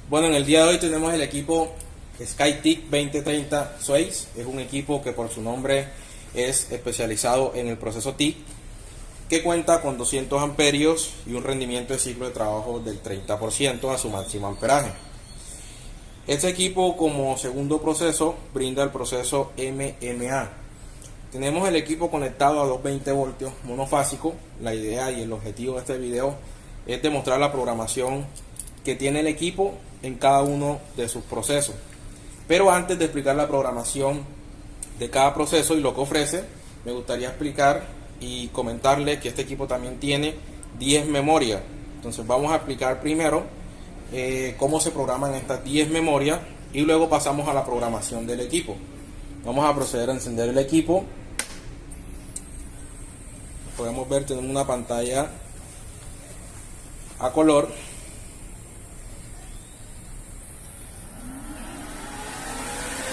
Bueno, en el día de hoy tenemos el equipo SkyTIC 2030 Sways. Es un equipo que por su nombre es especializado en el proceso TIC, que cuenta con 200 amperios y un rendimiento de ciclo de trabajo del 30% a su máximo amperaje. Este equipo, como segundo proceso, brinda el proceso MMA. Tenemos el equipo conectado a 220 voltios monofásico. La idea y el objetivo de este video es demostrar la programación que tiene el equipo en cada uno de sus procesos. Pero antes de explicar la programación de cada proceso y lo que ofrece, me gustaría explicar y comentarles que este equipo también tiene 10 memorias. Entonces vamos a explicar primero cómo se programan estas 10 memorias y luego pasamos a la programación del equipo. Vamos a proceder a encender el equipo. Podemos ver, tenemos una pantalla a color.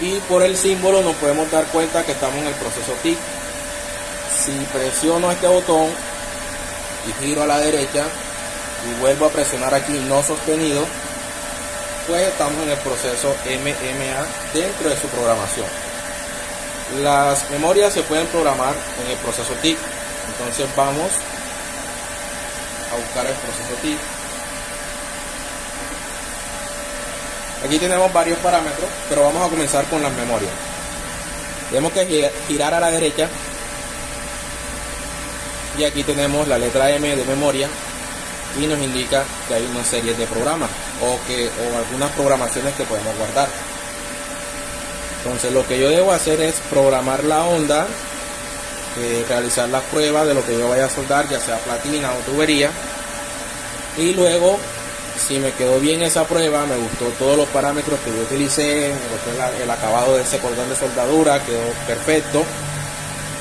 Y por el símbolo nos podemos dar cuenta que estamos en el proceso TIC. Si presiono este botón y giro a la derecha y vuelvo a presionar aquí no sostenido, pues estamos en el proceso MMA dentro de su programación. Las memorias se pueden programar en el proceso TIC. Entonces vamos a buscar el proceso TIC. Aquí tenemos varios parámetros, pero vamos a comenzar con las memorias. Tenemos que girar a la derecha y aquí tenemos la letra M de memoria y nos indica que hay una serie de programas o algunas programaciones que podemos guardar. Entonces lo que yo debo hacer es programar la onda, realizar las pruebas de lo que yo vaya a soldar, ya sea platina o tubería, y luego, si me quedó bien esa prueba, me gustó todos los parámetros que yo utilicé, me gustó el acabado de ese cordón de soldadura, quedó perfecto.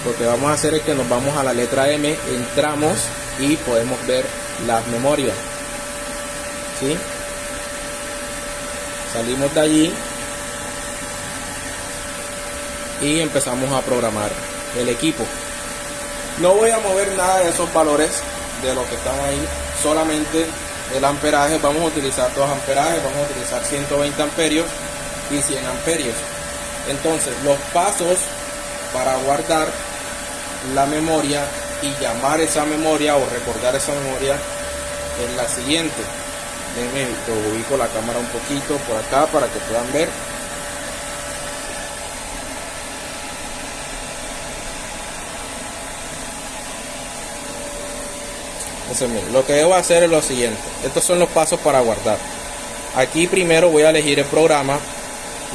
Lo que vamos a hacer es que nos vamos a la letra M, entramos y podemos ver las memorias. ¿Sí? Salimos de allí y empezamos a programar el equipo. No voy a mover nada de esos valores de lo que están ahí, solamente el amperaje. Vamos a utilizar dos amperajes, vamos a utilizar 120 amperios y 100 amperios. Entonces los pasos para guardar la memoria y llamar esa memoria o recordar esa memoria es la siguiente. Déjenme que ubico la cámara un poquito por acá para que puedan ver. Entonces, lo que debo hacer es lo siguiente. Estos son los pasos para guardar. Aquí primero voy a elegir el programa,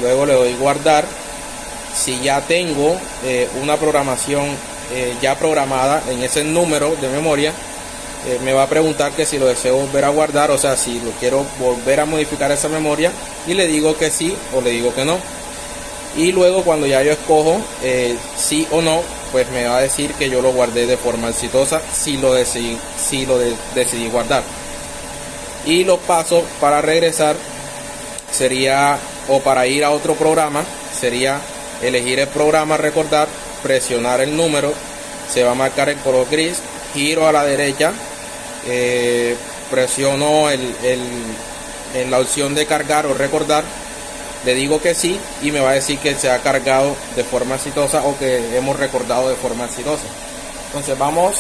luego le doy guardar. Si ya tengo una programación ya programada en ese número de memoria, me va a preguntar que si lo deseo volver a guardar, o sea, si lo quiero volver a modificar esa memoria, y le digo que sí o le digo que no. Y luego cuando ya yo escojo sí o no, pues me va a decir que yo lo guardé de forma exitosa si lo decidí guardar. Y los pasos para regresar sería, o para ir a otro programa, sería elegir el programa, recordar, presionar el número, se va a marcar el color gris, giro a la derecha, presiono en la opción de cargar o recordar, le digo que sí y me va a decir que se ha cargado de forma exitosa o que hemos recordado de forma exitosa. Entonces vamos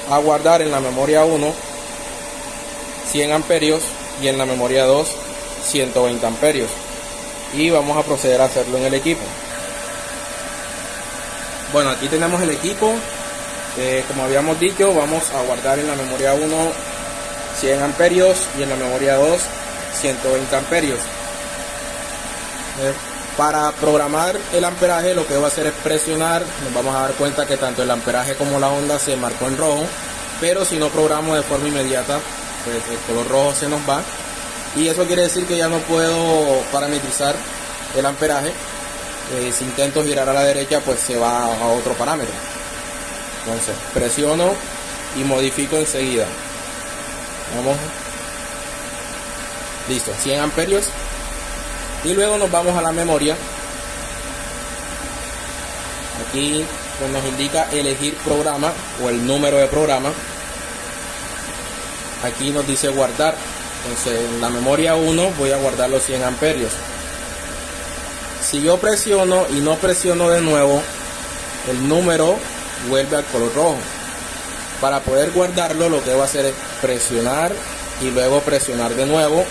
a guardar en la memoria 1 100 amperios y en la memoria 2 120 amperios y vamos a proceder a hacerlo en el equipo. Bueno, aquí tenemos el equipo. Como habíamos dicho, vamos a guardar en la memoria 1 100 amperios y en la memoria 2 120 amperios. Para programar el amperaje lo que debo hacer es presionar. Nos vamos a dar cuenta que tanto el amperaje como la onda se marcó en rojo, pero si no programo de forma inmediata, pues el color rojo se nos va y eso quiere decir que ya no puedo parametrizar el amperaje. Si intento girar a la derecha, pues se va a otro parámetro. Entonces presiono y modifico enseguida. Vamos, listo, 100 amperios. Y luego nos vamos a la memoria. Aquí pues nos indica elegir programa o el número de programa. Aquí nos dice guardar. Entonces en la memoria 1 voy a guardar los 100 amperios. Si yo presiono y no presiono de nuevo, el número vuelve al color rojo. Para poder guardarlo, lo que debo hacer es presionar y luego presionar de nuevo.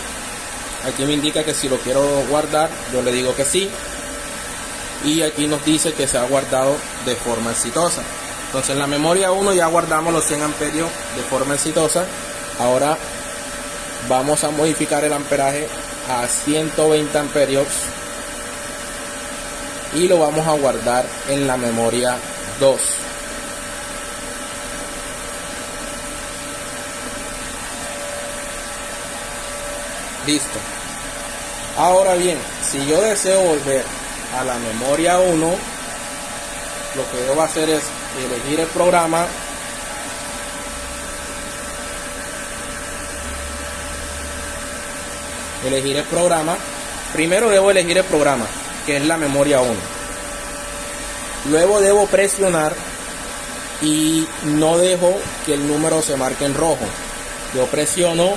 Aquí me indica que si lo quiero guardar, yo le digo que sí. Y aquí nos dice que se ha guardado de forma exitosa. Entonces en la memoria 1 ya guardamos los 100 amperios de forma exitosa. Ahora vamos a modificar el amperaje a 120 amperios y lo vamos a guardar en la memoria 2. Listo. Ahora bien, si yo deseo volver a la memoria 1, lo que debo hacer es elegir el programa, primero debo elegir el programa, que es la memoria 1. Luego debo presionar y no dejo que el número se marque en rojo. Yo presiono,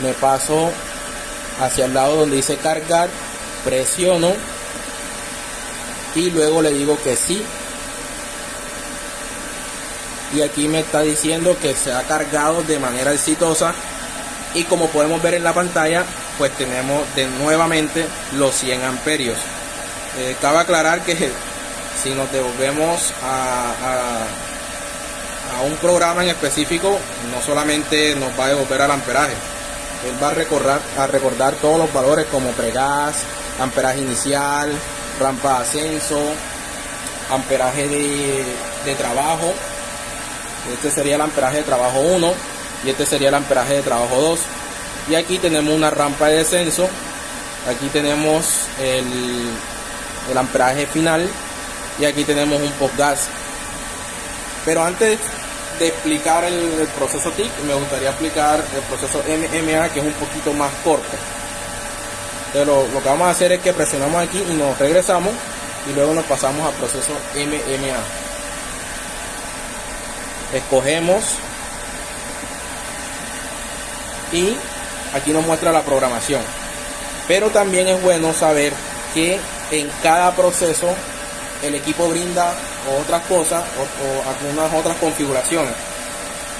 me paso hacia el lado donde dice cargar, presiono y luego le digo que sí. Y aquí me está diciendo que se ha cargado de manera exitosa. Y como podemos ver en la pantalla, pues tenemos de nuevamente los 100 amperios. Cabe aclarar que si nos devolvemos a un programa en específico, no solamente nos va a devolver al amperaje, él va a recordar todos los valores como pregas, amperaje inicial, rampa de ascenso, amperaje de trabajo. Este sería el amperaje de trabajo 1 y este sería el amperaje de trabajo 2. Y aquí tenemos una rampa de descenso. Aquí tenemos el amperaje final y aquí tenemos un postgas. Pero antes de explicar el proceso TIC, me gustaría explicar el proceso MMA, que es un poquito más corto. Entonces lo que vamos a hacer es que presionamos aquí y nos regresamos y luego nos pasamos al proceso MMA. Escogemos y aquí nos muestra la programación. Pero también es bueno saber que en cada proceso el equipo brinda otras cosas o algunas otras configuraciones,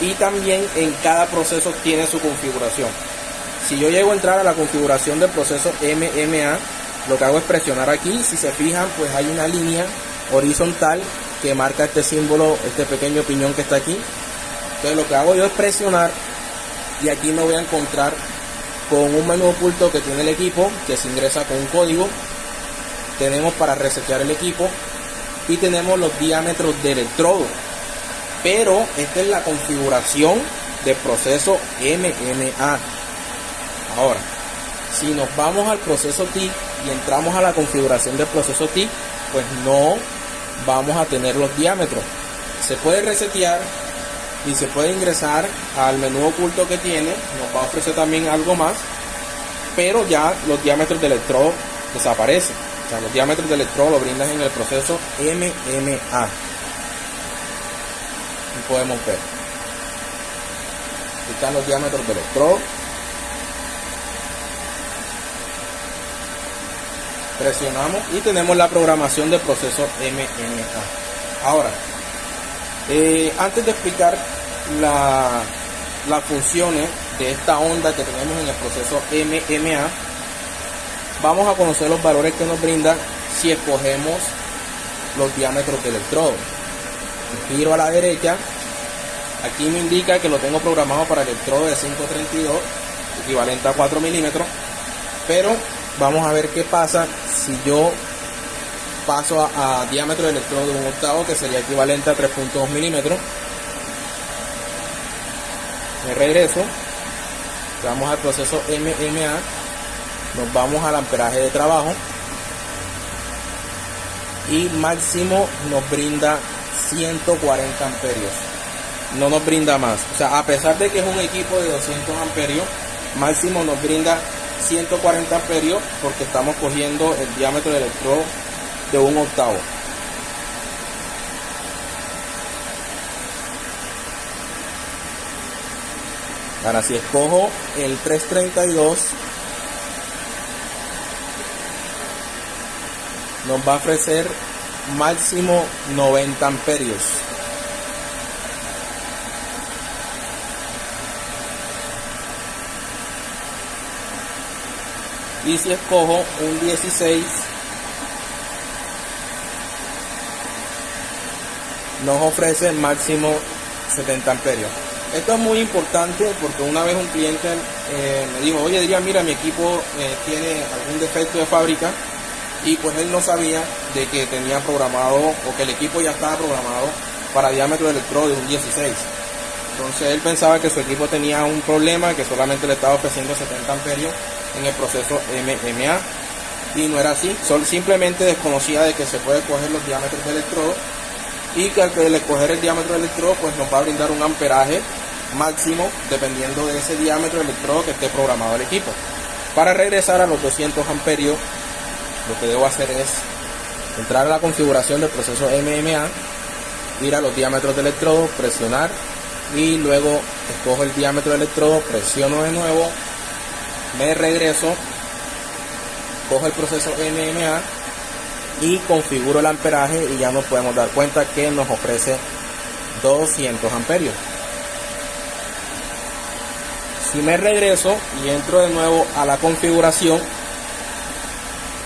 y también en cada proceso tiene su configuración. Si yo llego a entrar a la configuración del proceso MMA, lo que hago es presionar aquí. Si se fijan, pues hay una línea horizontal que marca este símbolo, este pequeño piñón que está aquí. Entonces lo que hago yo es presionar y aquí me voy a encontrar con un menú oculto que tiene el equipo, que se ingresa con un código. Tenemos para resetear el equipo y tenemos los diámetros de electrodo. Pero esta es la configuración del proceso MMA. Ahora, si nos vamos al proceso TIC y entramos a la configuración del proceso TIC, pues no vamos a tener los diámetros. Se puede resetear y se puede ingresar al menú oculto que tiene. Nos va a ofrecer también algo más, pero ya los diámetros de electrodo desaparecen. O sea, los diámetros de electrodo lo brindan en el proceso MMA. Y podemos ver, aquí están los diámetros de electrodo. Presionamos y tenemos la programación del proceso MMA. Ahora, antes de explicar las funciones de esta onda que tenemos en el proceso MMA, vamos a conocer los valores que nos brinda si escogemos los diámetros de electrodo. Giro a la derecha, aquí me indica que lo tengo programado para electrodo de 532, equivalente a 4 milímetros, pero vamos a ver qué pasa si yo paso a diámetro de electrodo de 1/8, que sería equivalente a 3.2 milímetros. Me regreso, vamos al proceso MMA, nos vamos al amperaje de trabajo y máximo nos brinda 140 amperios, no nos brinda más. O sea, a pesar de que es un equipo de 200 amperios, máximo nos brinda 140 amperios porque estamos cogiendo el diámetro del electrodo de 1/8. Ahora si escojo el 332, nos va a ofrecer máximo 90 amperios. Y si escojo un 16, nos ofrece máximo 70 amperios. Esto es muy importante porque una vez un cliente me dijo, oye Adrián, mira, mi equipo tiene algún defecto de fábrica, y pues él no sabía de que tenía programado, o que el equipo ya estaba programado para diámetro de electrodo de un 16. Entonces él pensaba que su equipo tenía un problema, que solamente le estaba ofreciendo 70 amperios en el proceso MMA, y no era así. Simplemente desconocía de que se puede coger los diámetros de electrodo, y que al escoger el diámetro del electrodo pues nos va a brindar un amperaje máximo dependiendo de ese diámetro del electrodo que esté programado el equipo. Para regresar a los 200 amperios, lo que debo hacer es entrar a la configuración del proceso MMA, ir a los diámetros de electrodo, presionar, y luego escojo el diámetro del electrodo, presiono de nuevo, me regreso, cojo el proceso MMA y configuro el amperaje, y ya nos podemos dar cuenta que nos ofrece 200 amperios. Si me regreso y entro de nuevo a la configuración,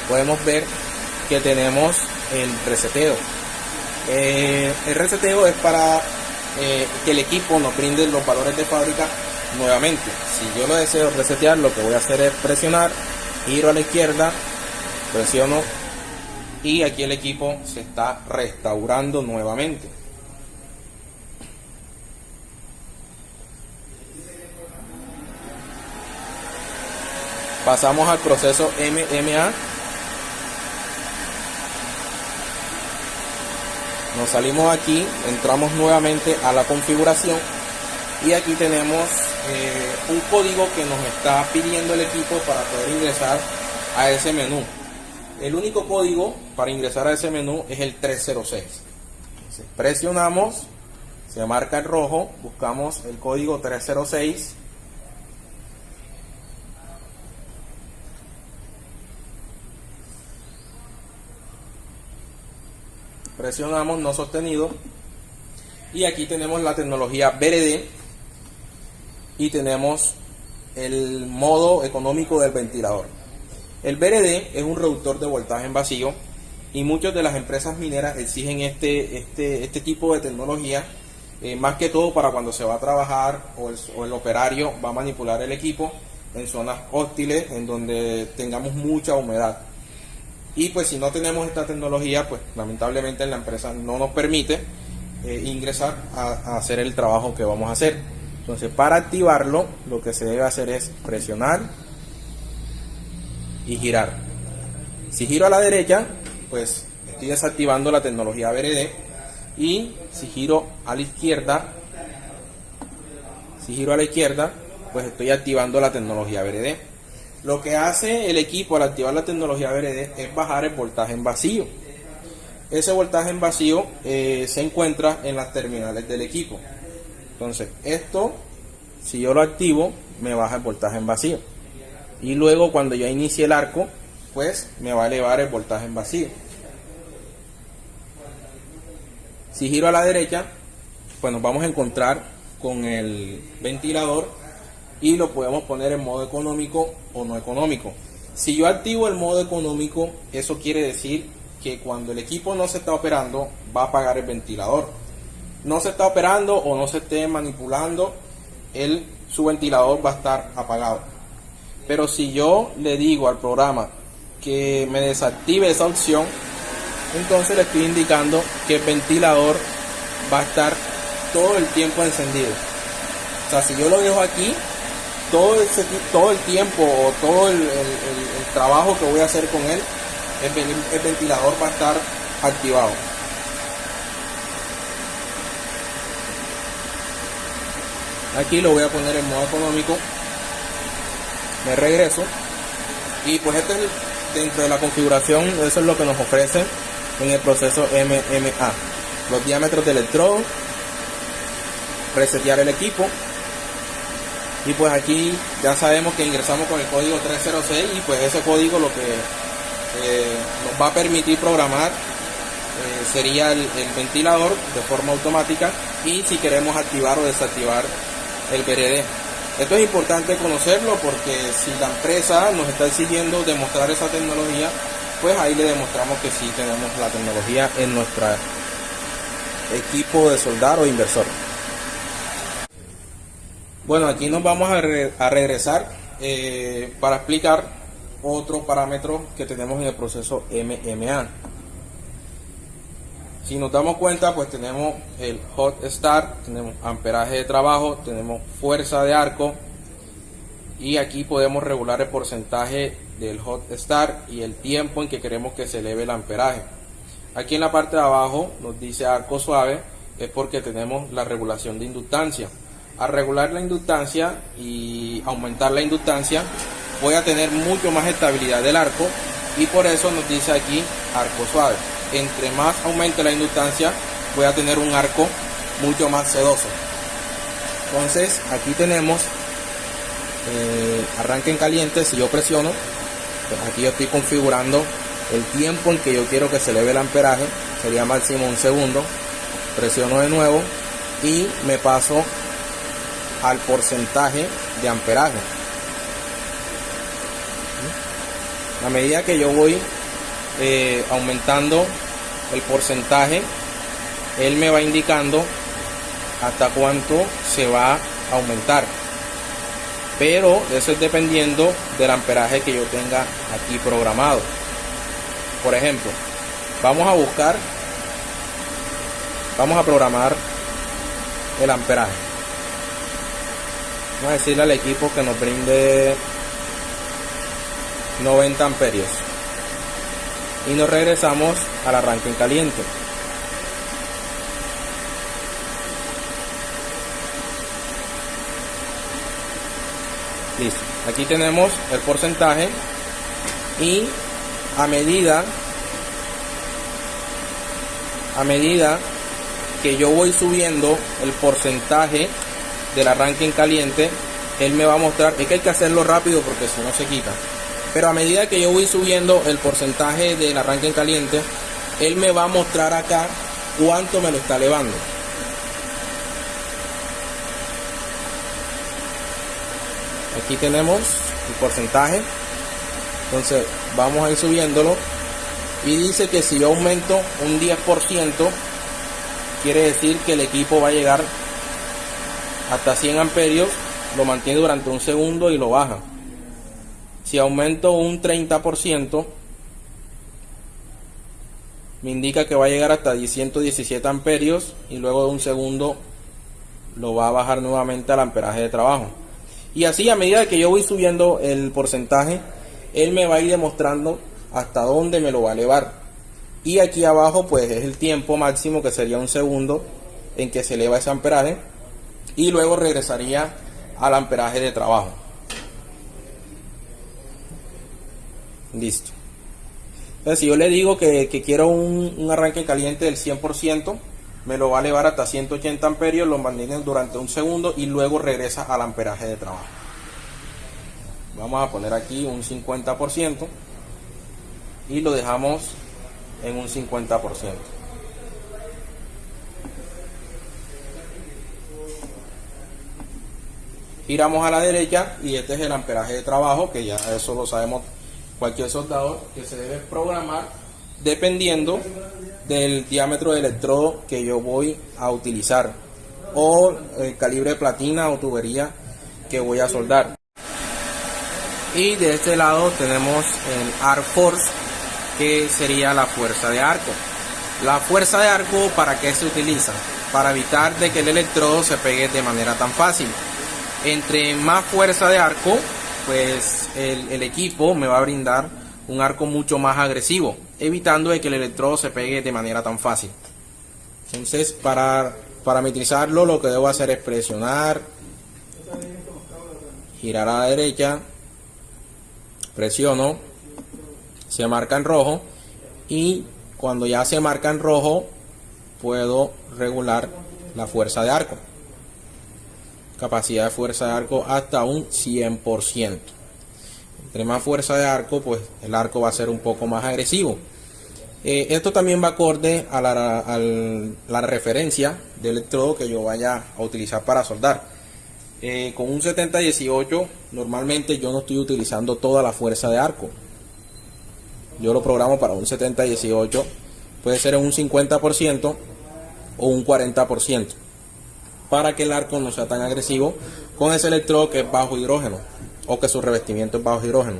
podemos ver que tenemos el reseteo. El reseteo es para que el equipo nos brinde los valores de fábrica nuevamente. Si yo lo deseo resetear, lo que voy a hacer es presionar, giro a la izquierda, presiono, y aquí el equipo se está restaurando nuevamente. Pasamos al proceso MMA. Nos salimos aquí, entramos nuevamente a la configuración, y aquí tenemos un código que nos está pidiendo el equipo para poder ingresar a ese menú. El único código para ingresar a ese menú es el 306. Entonces, presionamos, se marca el rojo, buscamos el código 306. Presionamos no sostenido, y aquí tenemos la tecnología VRD, y tenemos el modo económico del ventilador. El VRD es un reductor de voltaje en vacío, y muchas de las empresas mineras exigen este tipo de tecnología, más que todo para cuando se va a trabajar o el operario va a manipular el equipo en zonas hostiles en donde tengamos mucha humedad. Y pues si no tenemos esta tecnología, pues lamentablemente la empresa no nos permite ingresar a hacer el trabajo que vamos a hacer. Entonces, para activarlo, lo que se debe hacer es presionar y girar. Si giro a la derecha, pues estoy desactivando la tecnología VRD, y si giro a la izquierda, pues estoy activando la tecnología VRD. Lo que hace el equipo al activar la tecnología VRD es bajar el voltaje en vacío. Ese voltaje en vacío se encuentra en las terminales del equipo. Entonces, esto, si yo lo activo, me baja el voltaje en vacío. Y luego, cuando yo inicie el arco, pues me va a elevar el voltaje en vacío. Si giro a la derecha, pues nos vamos a encontrar con el ventilador, y lo podemos poner en modo económico o no económico. Si yo activo el modo económico, eso quiere decir que cuando el equipo no se está operando, va a apagar el ventilador. No se está operando o no se esté manipulando, su ventilador va a estar apagado. Pero si yo le digo al programa que me desactive esa opción, entonces le estoy indicando que el ventilador va a estar todo el tiempo encendido. O sea, si yo lo dejo aquí, todo el tiempo o todo el trabajo que voy a hacer con él, el ventilador va a estar activado. Aquí lo voy a poner en modo económico, me regreso, y pues dentro de la configuración, eso es lo que nos ofrece en el proceso MMA: los diámetros de electrodo, resetear el equipo, Y pues aquí ya sabemos que ingresamos con el código 306 y pues ese código lo que nos va a permitir programar sería el ventilador de forma automática, y si queremos activar o desactivar el VRD. Esto es importante conocerlo porque si la empresa nos está exigiendo demostrar esa tecnología, pues ahí le demostramos que sí tenemos la tecnología en nuestro equipo de soldar o inversor. Bueno, aquí nos vamos a regresar para explicar otro parámetro que tenemos en el proceso MMA. Si nos damos cuenta, pues tenemos el hot start, tenemos amperaje de trabajo, tenemos fuerza de arco, y aquí podemos regular el porcentaje del hot start y el tiempo en que queremos que se eleve el amperaje. Aquí en la parte de abajo nos dice arco suave, es porque tenemos la regulación de inductancia. Al regular la inductancia y aumentar la inductancia, voy a tener mucho más estabilidad del arco, y por eso nos dice aquí arco suave. Entre más aumente la inductancia, voy a tener un arco mucho más sedoso. Entonces aquí tenemos arranque en caliente. Si yo presiono, pues aquí yo estoy configurando el tiempo en que yo quiero que se eleve el amperaje, sería máximo 1 segundo. Presiono de nuevo y me paso al porcentaje de amperaje. A medida que yo voy aumentando el porcentaje, él me va indicando hasta cuánto se va a aumentar, pero eso es dependiendo del amperaje que yo tenga aquí programado. Por ejemplo, vamos a programar el amperaje. Vamos a decirle al equipo que nos brinde 90 amperios y nos regresamos al arranque en caliente. Listo, aquí tenemos el porcentaje, y a medida que yo voy subiendo el porcentaje del arranque en caliente, él me va a mostrar. Es que hay que hacerlo rápido porque si no se quita. Pero a medida que yo voy subiendo el porcentaje del arranque en caliente, él me va a mostrar acá cuánto me lo está elevando. Aquí tenemos el porcentaje. Entonces vamos a ir subiéndolo, y dice que si yo aumento un 10%, quiere decir que el equipo va a llegar hasta 100 amperios, lo mantiene durante 1 segundo y lo baja. Si aumento un 30%, me indica que va a llegar hasta 117 amperios, y luego de 1 segundo lo va a bajar nuevamente al amperaje de trabajo. Y así, a medida que yo voy subiendo el porcentaje, él me va a ir demostrando hasta dónde me lo va a elevar. Y aquí abajo pues es el tiempo máximo, que sería 1 segundo en que se eleva ese amperaje, y luego regresaría al amperaje de trabajo. Listo. Entonces, si yo le digo que quiero un arranque caliente del 100%, me lo va a elevar hasta 180 amperios, lo mantiene durante 1 segundo y luego regresa al amperaje de trabajo. Vamos a poner aquí un 50% y lo dejamos en un 50%. Giramos a la derecha y este es el amperaje de trabajo, que ya eso lo sabemos cualquier soldador, que se debe programar dependiendo del diámetro de electrodo que yo voy a utilizar, o el calibre de platina o tubería que voy a soldar. Y de este lado tenemos el arc force, que sería la fuerza de arco. La fuerza de arco, ¿para qué se utiliza? Para evitar de que el electrodo se pegue de manera tan fácil. Entre más fuerza de arco, pues el equipo me va a brindar un arco mucho más agresivo, evitando de que el electrodo se pegue de manera tan fácil. Entonces, para parametrizarlo, lo que debo hacer es presionar, girar a la derecha, presiono, se marca en rojo, y cuando ya se marca en rojo puedo regular la fuerza de arco. capacidad de fuerza de arco hasta un 100%. Entre más fuerza de arco, pues el arco va a ser un poco más agresivo. Esto también va acorde a la referencia del electrodo que yo vaya a utilizar para soldar. Con un 70-18 normalmente yo no estoy utilizando toda la fuerza de arco. Yo lo programo para un 70-18, puede ser en un 50% o un 40%, para que el arco no sea tan agresivo con ese electrodo que es bajo hidrógeno o que su revestimiento es bajo hidrógeno.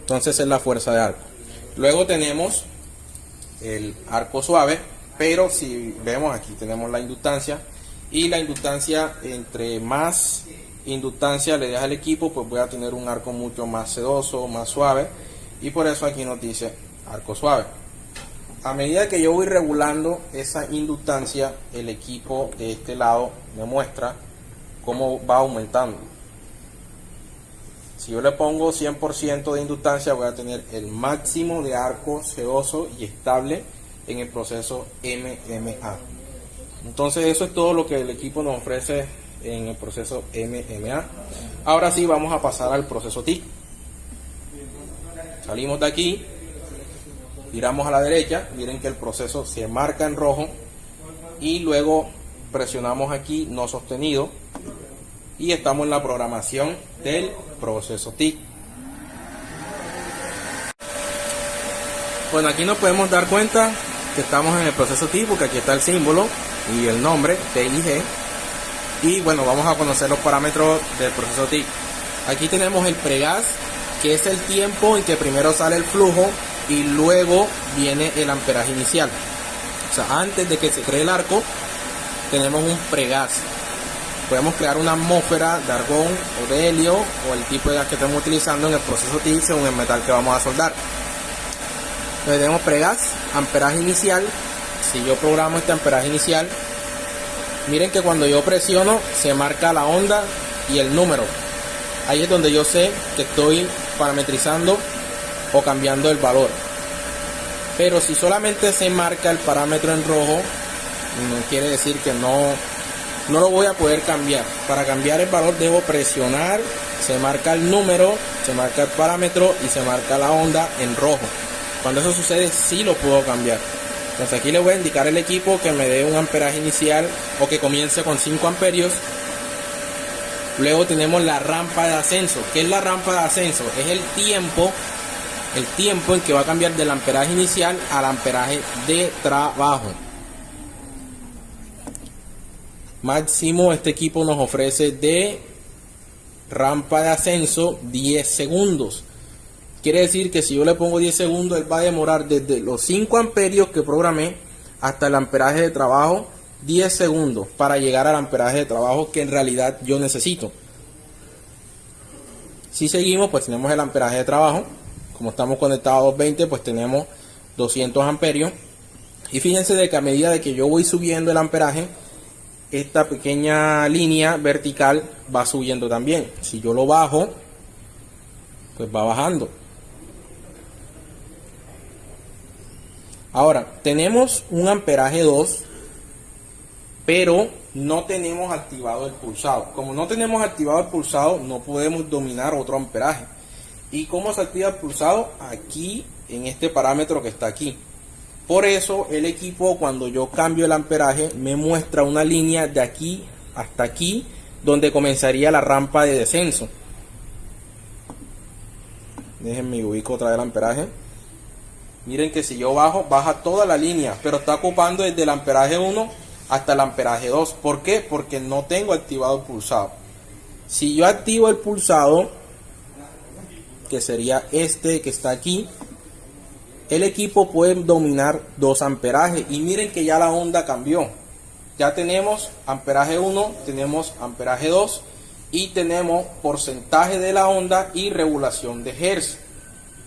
Entonces es la fuerza de arco. Luego tenemos el arco suave, pero si vemos aquí tenemos la inductancia, y la inductancia, entre más inductancia le deja al equipo, pues voy a tener un arco mucho más sedoso, más suave, y por eso aquí nos dice arco suave. A medida que yo voy regulando esa inductancia, el equipo de este lado me muestra cómo va aumentando. Si yo le pongo 100% de inductancia, voy a tener el máximo de arco sedoso y estable en el proceso MMA. Entonces eso es todo lo que el equipo nos ofrece en el proceso MMA. Ahora sí, vamos a pasar al proceso TIC. Salimos de aquí, giramos a la derecha, miren que el proceso se marca en rojo, y luego presionamos aquí no sostenido, y estamos en la programación del proceso TIC. Bueno, aquí nos podemos dar cuenta que estamos en el proceso TIC, porque aquí está el símbolo y el nombre TIG. Y bueno, vamos a conocer los parámetros del proceso TIC. Aquí tenemos el pregas, que es el tiempo en que primero sale el flujo y luego viene el amperaje inicial. O sea, antes de que se cree el arco, tenemos un pregas. Podemos crear una atmósfera de argón o de helio, o el tipo de gas que estemos utilizando en el proceso TIC según el metal que vamos a soldar. Entonces tenemos pregas, amperaje inicial. Si yo programo este amperaje inicial, miren que cuando yo presiono se marca la onda y el número. Ahí es donde yo sé que estoy parametrizando o cambiando el valor. Pero si solamente se marca el parámetro en rojo, no quiere decir que no lo voy a poder cambiar. Para cambiar el valor debo presionar, se marca el número, se marca el parámetro y se marca la onda en rojo. Cuando eso sucede, sí lo puedo cambiar. Entonces aquí le voy a indicar al equipo que me dé un amperaje inicial o que comience con 5 amperios. Luego tenemos la rampa de ascenso. ¿Qué es la rampa de ascenso? Es el tiempo en que va a cambiar del amperaje inicial al amperaje de trabajo. Máximo este equipo nos ofrece de rampa de ascenso 10 segundos. Quiere decir que si yo le pongo 10 segundos, él va a demorar desde los 5 amperios que programé hasta el amperaje de trabajo 10 segundos para llegar al amperaje de trabajo que en realidad yo necesito. Si seguimos, pues tenemos el amperaje de trabajo. Como estamos conectados a 220, pues tenemos 200 amperios. Y fíjense de que a medida de que yo voy subiendo el amperaje, esta pequeña línea vertical va subiendo también. Si yo lo bajo, pues va bajando. Ahora, tenemos un amperaje 2, pero no tenemos activado el pulsado. Como no tenemos activado el pulsado, no podemos dominar otro amperaje. ¿Y cómo se activa el pulsado? Aquí, en este parámetro que está aquí. Por eso el equipo, cuando yo cambio el amperaje, me muestra una línea de aquí hasta aquí, donde comenzaría la rampa de descenso. Déjenme ubico otra vez el amperaje. Miren que si yo bajo, baja toda la línea, pero está ocupando desde el amperaje 1 hasta el amperaje 2. ¿Por qué? Porque no tengo activado el pulsado. Si yo activo el pulsado, que sería este que está aquí, el equipo puede dominar 2 amperajes. Y miren que ya la onda cambió. Ya tenemos amperaje 1, tenemos amperaje 2 y tenemos porcentaje de la onda y regulación de hertz.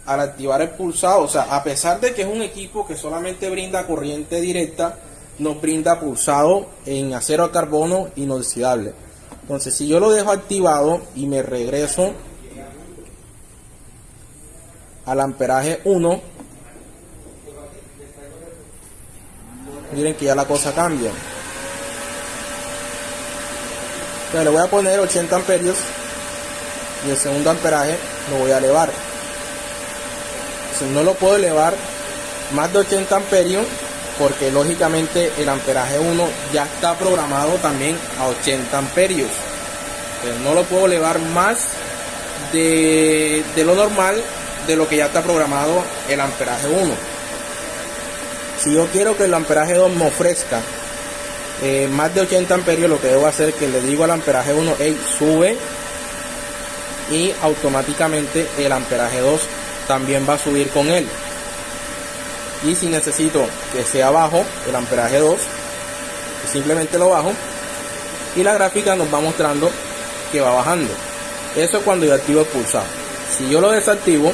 Al activar el pulsado, o sea, a pesar de que es un equipo que solamente brinda corriente directa, nos brinda pulsado en acero a carbono inoxidable. Entonces, si yo lo dejo activado y me regreso al amperaje 1, miren que ya la cosa cambia. Entonces le voy a poner 80 amperios y el segundo amperaje lo voy a elevar. Entonces no lo puedo elevar más de 80 amperios porque lógicamente el amperaje 1 ya está programado también a 80 amperios. Entonces no lo puedo elevar más de lo normal, de lo que ya está programado el amperaje 1. Si yo quiero que el amperaje 2 me ofrezca más de 80 amperios, lo que debo hacer es que le digo al amperaje 1, hey, sube, y automáticamente el amperaje 2 también va a subir con él. Y si necesito que sea bajo el amperaje 2, simplemente lo bajo y la gráfica nos va mostrando que va bajando. Eso es cuando yo activo el pulsado. Si yo lo desactivo,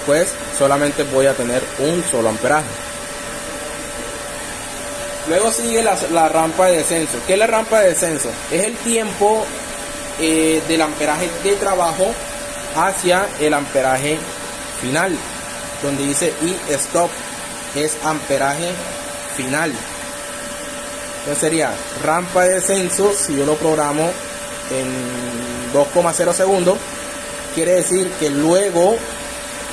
pues solamente voy a tener un solo amperaje. Luego sigue la rampa de descenso. ¿Qué es la rampa de descenso? Es el tiempo del amperaje de trabajo hacia el amperaje final, donde dice stop, es amperaje final. Entonces sería rampa de descenso. Si yo lo programo en 2,0 segundos, quiere decir que luego,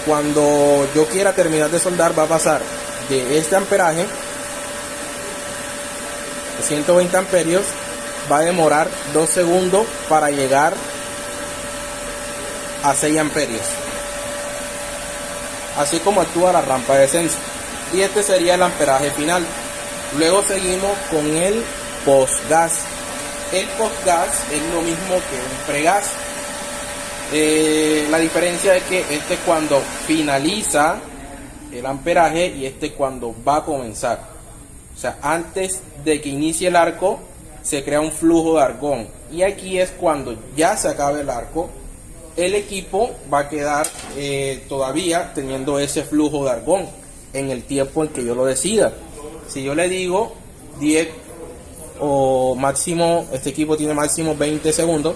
cuando yo quiera terminar de soldar, va a pasar de este amperaje, 120 amperios, va a demorar 2 segundos para llegar a 6 amperios. Así como actúa la rampa de descenso. Y este sería el amperaje final. Luego seguimos con el postgas. El postgas es lo mismo que un pregas. La diferencia es que este es cuando finaliza el amperaje y este es cuando va a comenzar. O sea, antes de que inicie el arco se crea un flujo de argón, y aquí es cuando ya se acabe el arco, el equipo va a quedar todavía teniendo ese flujo de argón en el tiempo en que yo lo decida. Si yo le digo 10 o máximo, este equipo tiene máximo 20 segundos.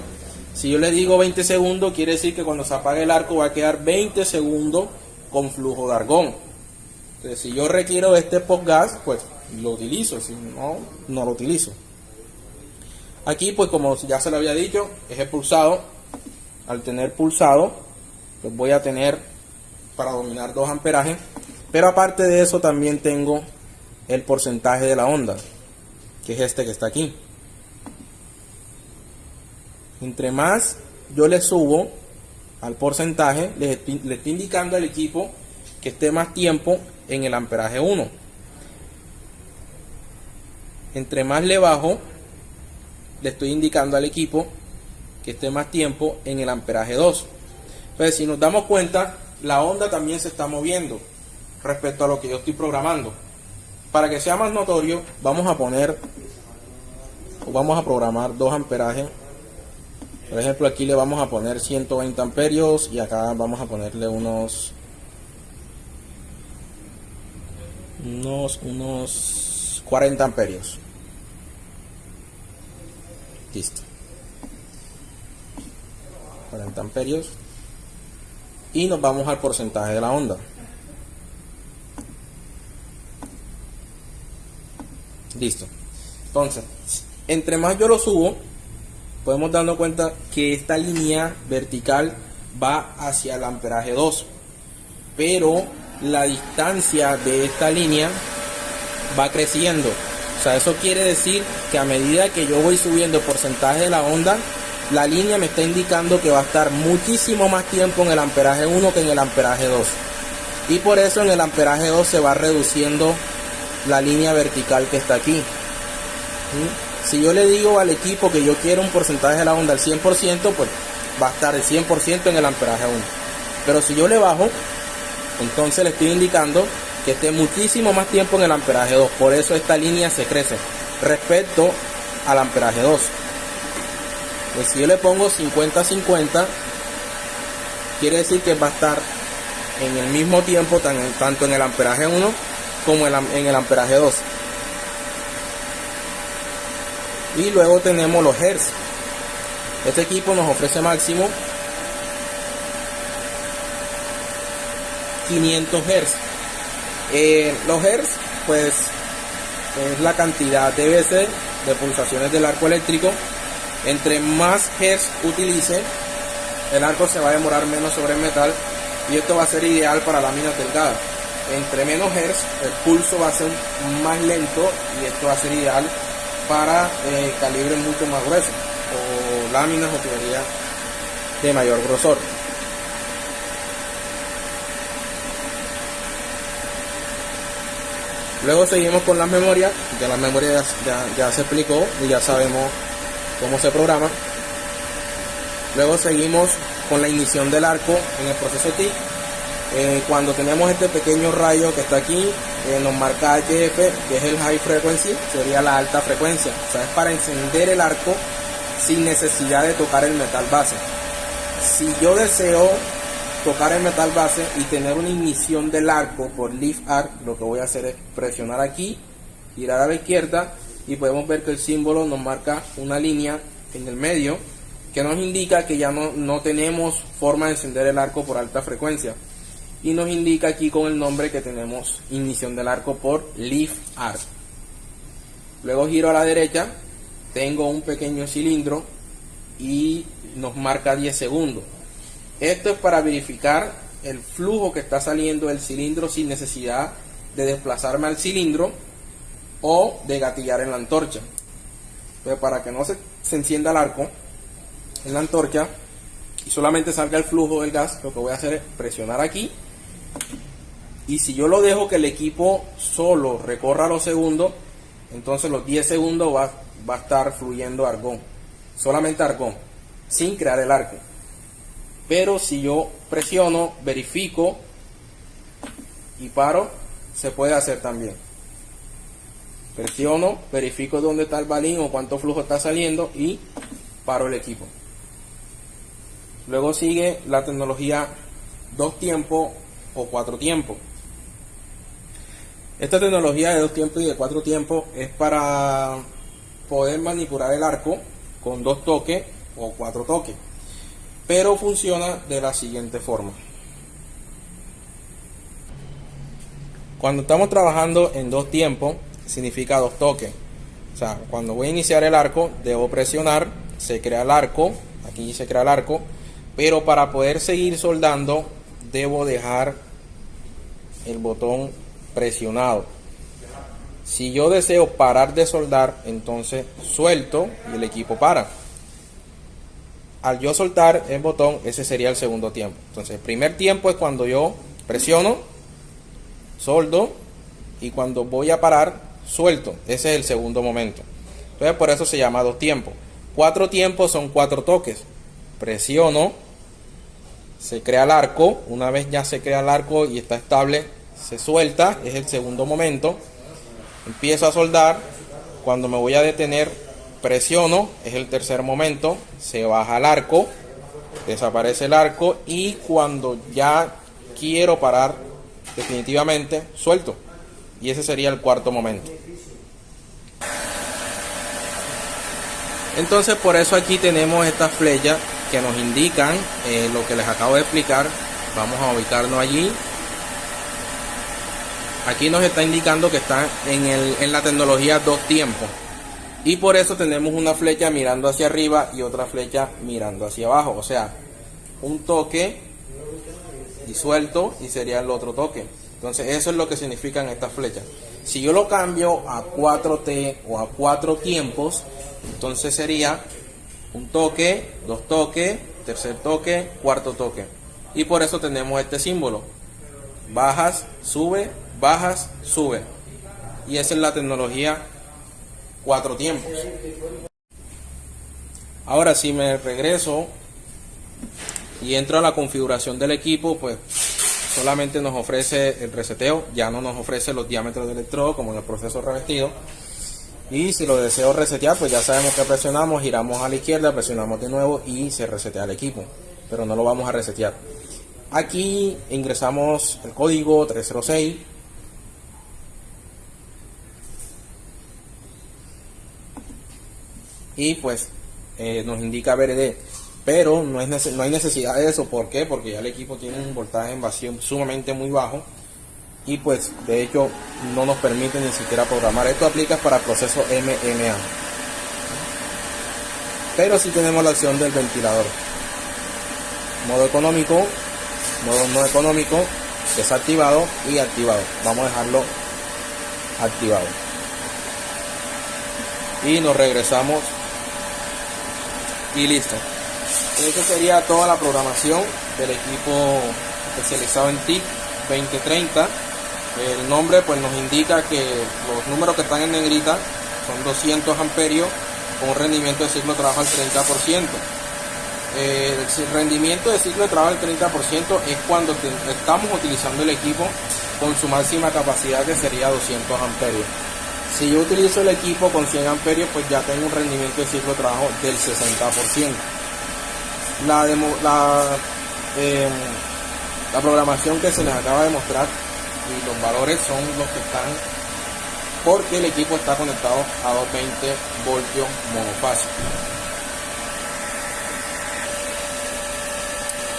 Si yo le digo 20 segundos, quiere decir que cuando se apague el arco va a quedar 20 segundos con flujo de argón. Entonces, si yo requiero este postgas, pues lo utilizo. Si no, no lo utilizo. Aquí, pues como ya se lo había dicho, es el pulsado. Al tener pulsado, pues voy a tener para dominar 2 amperajes. Pero aparte de eso, también tengo el porcentaje de la onda, que es este que está aquí. Entre más yo le subo al porcentaje, le estoy indicando al equipo que esté más tiempo en el amperaje 1. Entre más le bajo, le estoy indicando al equipo que esté más tiempo en el amperaje 2. Entonces, si nos damos cuenta, la onda también se está moviendo respecto a lo que yo estoy programando. Para que sea más notorio, vamos a programar 2 amperajes. Por ejemplo, aquí le vamos a poner 120 amperios y acá vamos a ponerle unos 40 amperios. Listo. 40 amperios. Y nos vamos al porcentaje de la onda. Listo. Entonces, entre más yo lo subo, podemos darnos cuenta que esta línea vertical va hacia el amperaje 2, pero la distancia de esta línea va creciendo. O sea, eso quiere decir que a medida que yo voy subiendo el porcentaje de la onda, la línea me está indicando que va a estar muchísimo más tiempo en el amperaje 1 que en el amperaje 2, y por eso en el amperaje 2 se va reduciendo la línea vertical que está aquí. Si yo le digo al equipo que yo quiero un porcentaje de la onda al 100%, pues va a estar el 100% en el amperaje 1. Pero si yo le bajo, entonces le estoy indicando que esté muchísimo más tiempo en el amperaje 2. Por eso esta línea se crece respecto al amperaje 2. Pues si yo le pongo 50-50, quiere decir que va a estar en el mismo tiempo tanto en el amperaje 1 como en el amperaje 2. Y luego tenemos los hertz. Este equipo nos ofrece máximo 500 hertz. Los hertz, pues es la cantidad de veces de pulsaciones del arco eléctrico. Entre más hertz utilice, el arco se va a demorar menos sobre el metal, y esto va a ser ideal para láminas delgadas. Entre menos hertz, el pulso va a ser más lento, y esto va a ser ideal para calibres mucho más gruesos o láminas o tuberías de mayor grosor. Luego seguimos con las memorias. Ya las memorias ya se explicó y ya sabemos cómo se programa. Luego seguimos con la ignición del arco en el proceso TIC. Cuando tenemos este pequeño rayo que está aquí, nos marca HF, que es el high frequency, sería la alta frecuencia. O sea, es para encender el arco sin necesidad de tocar el metal base. Si yo deseo tocar el metal base y tener una ignición del arco por lift arc, lo que voy a hacer es presionar aquí, girar a la izquierda, y podemos ver que el símbolo nos marca una línea en el medio que nos indica que ya no tenemos forma de encender el arco por alta frecuencia, y nos indica aquí con el nombre que tenemos ignición del arco por lift arc. Luego giro a la derecha, tengo un pequeño cilindro y nos marca 10 segundos. Esto es para verificar el flujo que está saliendo del cilindro sin necesidad de desplazarme al cilindro o de gatillar en la antorcha. Entonces, para que no se encienda el arco en la antorcha y solamente salga el flujo del gas, lo que voy a hacer es presionar aquí, y si yo lo dejo que el equipo solo recorra los segundos, entonces los 10 segundos va a estar fluyendo argón, solamente argón, sin crear el arco. Pero si yo presiono, verifico y paro, se puede hacer también. Presiono, verifico dónde está el balín o cuánto flujo está saliendo y paro el equipo. Luego sigue la tecnología 2 tiempos o 4 tiempos. Esta tecnología de 2 tiempos y de 4 tiempos es para poder manipular el arco con 2 toques o 4 toques. Pero funciona de la siguiente forma. Cuando estamos trabajando en 2 tiempos, significa 2 toques. O sea, cuando voy a iniciar el arco, debo presionar, se crea el arco, aquí se crea el arco, pero para poder seguir soldando, debo dejar el botón presionado. Si yo deseo parar de soldar, entonces suelto y el equipo para. Al yo soltar el botón, ese sería el segundo tiempo. Entonces el primer tiempo es cuando yo presiono, soldo, y cuando voy a parar, suelto. Ese es el segundo momento. Entonces por eso se llama 2 tiempos. 4 tiempos son 4 toques. Presiono, se crea el arco. Una vez ya se crea el arco y está estable, se suelta, es el segundo momento. Empiezo a soldar. Cuando me voy a detener, presiono, es el tercer momento. Se baja el arco, desaparece el arco, y cuando ya quiero parar definitivamente, suelto, y ese sería el cuarto momento. Entonces por eso aquí tenemos estas flechas que nos indican lo que les acabo de explicar. Vamos a ubicarnos allí. Aquí nos está indicando que está en la tecnología 2 tiempos. Y por eso tenemos una flecha mirando hacia arriba y otra flecha mirando hacia abajo. O sea, un toque y suelto, y sería el otro toque. Entonces eso es lo que significan estas flechas. Si yo lo cambio a 4T o a 4 tiempos, entonces sería un toque, 2 toques, tercer toque, cuarto toque. Y por eso tenemos este símbolo. Bajas, sube, bajas, sube. Y esa es la tecnología 4 tiempos. Ahora si me regreso y entro a la configuración del equipo, pues solamente nos ofrece el reseteo, ya no nos ofrece los diámetros del electrodo como en el proceso revestido. Y si lo deseo resetear, pues ya sabemos que presionamos, giramos a la izquierda, presionamos de nuevo y se resetea el equipo, pero no lo vamos a resetear. Aquí ingresamos el código 306. Y pues nos indica VRD, pero no hay necesidad de eso. ¿Por qué? Porque ya el equipo tiene un voltaje en vacío sumamente muy bajo, y pues de hecho no nos permite ni siquiera programar. Esto aplica para el proceso MMA, pero sí tenemos la opción del ventilador, modo económico, modo no económico, desactivado y activado. Vamos a dejarlo activado y nos regresamos y listo. Esa sería toda la programación del equipo especializado en TIC 2030. El nombre pues nos indica que los números que están en negrita son 200 amperios con un rendimiento de ciclo de trabajo al 30%. El rendimiento de ciclo de trabajo al 30% es cuando estamos utilizando el equipo con su máxima capacidad, que sería 200 amperios. Si yo utilizo el equipo con 100 amperios, pues ya tengo un rendimiento de ciclo de trabajo del 60%. La programación que se les acaba de mostrar y los valores son los que están, porque el equipo está conectado a 220 voltios monofásico.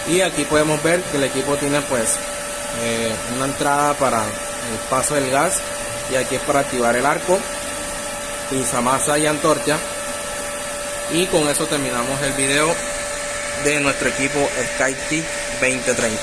Y aquí podemos ver que el equipo tiene pues una entrada para el paso del gas, y aquí es para activar el arco, pinzamasa y antorcha. Y con eso terminamos el video de nuestro equipo SkyTIC 2030.